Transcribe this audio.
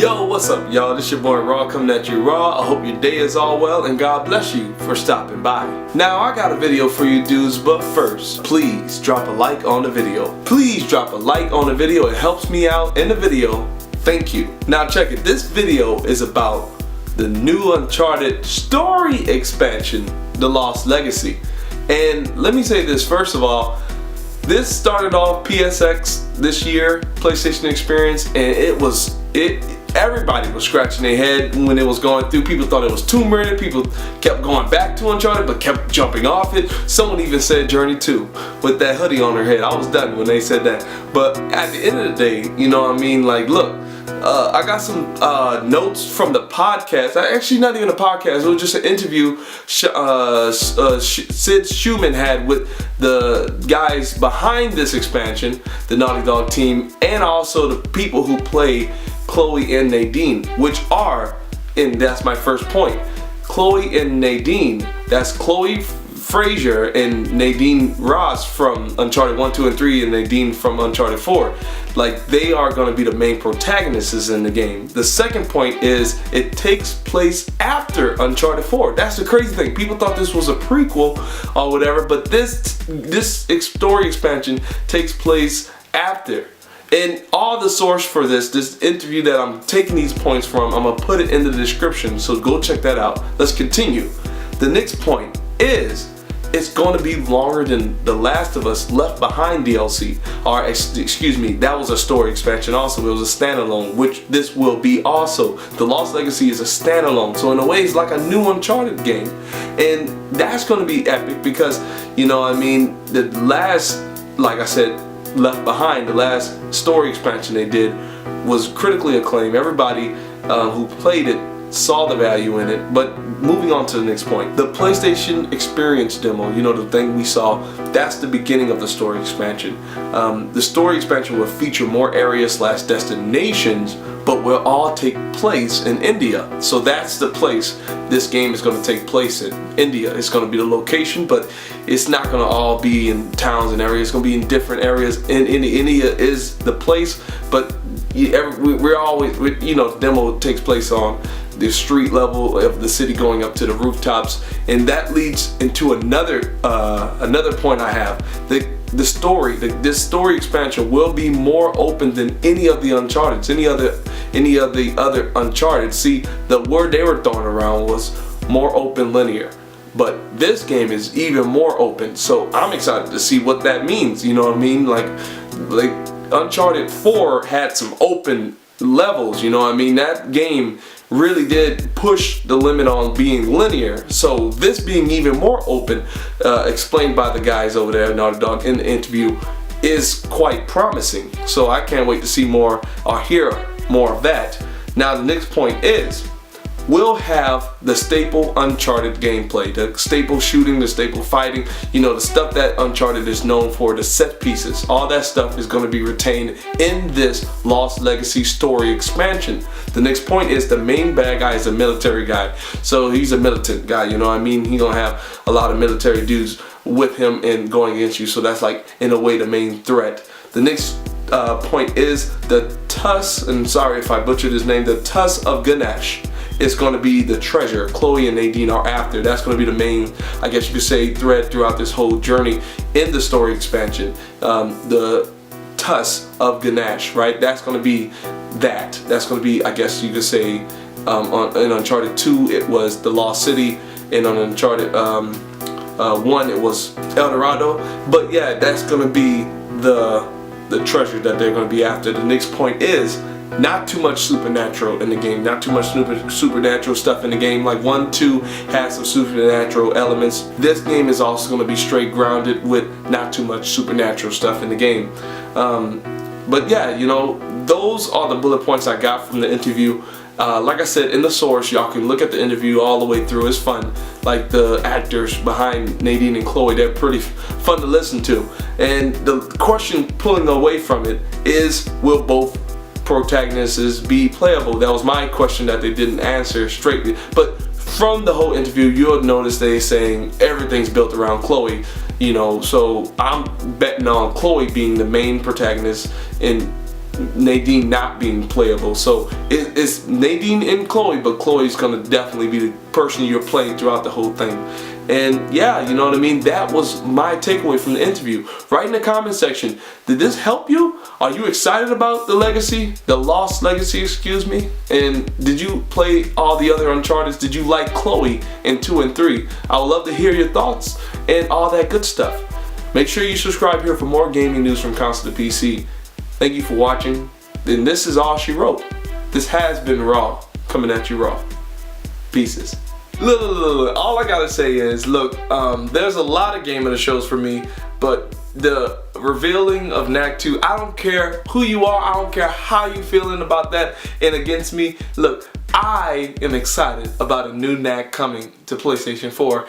Yo, what's up, y'all? This your boy Raw coming at you raw. I hope your day is all well and God bless you for stopping by. Now, I got a video for you dudes, but first, please drop a like on the video. Please drop a like on the video. It helps me out in the video. Thank you. Now check it. This video is about the new Uncharted story expansion, The Lost Legacy. And let me say this first of all. This started off PSX this year, PlayStation Experience, and everybody was scratching their head when it was going through. People thought it was Tomb Raider. People kept going back to Uncharted, but kept jumping off it. Someone even said Journey 2 with that hoodie on her head. I was done when they said that. But at the end of the day, you know what I mean? Like, look, I got some notes from the podcast. Actually, not even a podcast. It was just an interview Sid Schumann had with the guys behind this expansion, the Naughty Dog team, and also the people who play Chloe and Nadine, which are, and that's my first point, Chloe and Nadine, that's Chloe Frazier and Nadine Ross from Uncharted 1, 2, and 3, and Nadine from Uncharted 4. Like, they are going to be the main protagonists in the game. The second point is it takes place after Uncharted 4. That's the crazy thing. People thought this was a prequel or whatever, but this story expansion takes place after. And all the source for this interview that I'm taking these points from, I'm going to put it in the description, so go check that out. Let's continue. The next point is it's going to be longer than The Last of Us Left Behind DLC, or excuse me, that was a story expansion also. It was a standalone, which this will be also. The Lost Legacy is a standalone, so in a way it's like a new Uncharted game, and that's going to be epic because, you know, I mean, the last, like I said, Left Behind, the last story expansion they did was critically acclaimed. Everybody who played it saw the value in it. But moving on to the next point, the PlayStation Experience demo, you know, the thing we saw, that's the beginning of the story expansion. The story expansion will feature more areas / destinations, but will all take place in India. So that's the place this game is going to take place in. India is going to be the location, but it's not going to all be in towns and areas. It's going to be in different areas. And India is the place, but we're always, you know, the demo takes place on the street level of the city going up to the rooftops, and that leads into another point I have. This story expansion will be more open than any of the Uncharted, any of the other Uncharted. See, the word they were throwing around was more open linear, but this game is even more open. So I'm excited to see what that means. You know what I mean? Like Uncharted 4 had some open levels. You know what I mean? That game really did push the limit on being linear. So this being even more open, explained by the guys over there at Naughty Dog in the interview, is quite promising. So I can't wait to see more or hear more of that. Now the next point is, we'll have the staple Uncharted gameplay, the staple shooting, the staple fighting, you know, the stuff that Uncharted is known for, the set pieces. All that stuff is going to be retained in this Lost Legacy story expansion. The next point is the main bad guy is a military guy. So he's a militant guy, you know what I mean? He's going to have a lot of military dudes with him and going against you. So that's like, in a way, the main threat. The next point is the Tusk, and sorry if I butchered his name, the Tusk of Ganesh. It's going to be the treasure Chloe and Nadine are after. That's going to be the main, I guess you could say, thread throughout this whole journey in the story expansion. The Tusk of Ganesh, right? That's going to be that. That's going to be, I guess you could say, in Uncharted 2 it was the Lost City, and on Uncharted 1 it was El Dorado. But yeah, that's going to be the treasure that they're going to be after. The next point is, not too much supernatural in the game, not too much supernatural stuff in the game. Like 1, 2 has some supernatural elements. This game is also going to be straight grounded with not too much supernatural stuff in the game. But yeah, you know, those are the bullet points I got from the interview. Like I said, in the source, y'all can look at the interview all the way through. It's fun. Like, the actors behind Nadine and Chloe, they're pretty fun to listen to. And the question pulling away from it is, will both protagonists be playable? That was my question that they didn't answer straightly. But from the whole interview, you'll notice they saying everything's built around Chloe. You know, so I'm betting on Chloe being the main protagonist in Nadine not being playable. So it's Nadine and Chloe, but Chloe's gonna definitely be the person you're playing throughout the whole thing. And yeah, you know what I mean? That was my takeaway from the interview. Write in the comment section, did this help you? Are you excited about the legacy? The Lost Legacy, excuse me? And did you play all the other Uncharted? Did you like Chloe in 2 and 3? I would love to hear your thoughts and all that good stuff. Make sure you subscribe here for more gaming news from console to PC. Thank you for watching. And this is all she wrote. This has been Raw, coming at you raw. Pieces. Look, all I gotta say is, look, there's a lot of Game of the Shows for me, but the revealing of Knack 2, I don't care who you are, I don't care how you feeling about that and against me. Look, I am excited about a new Knack coming to PlayStation 4,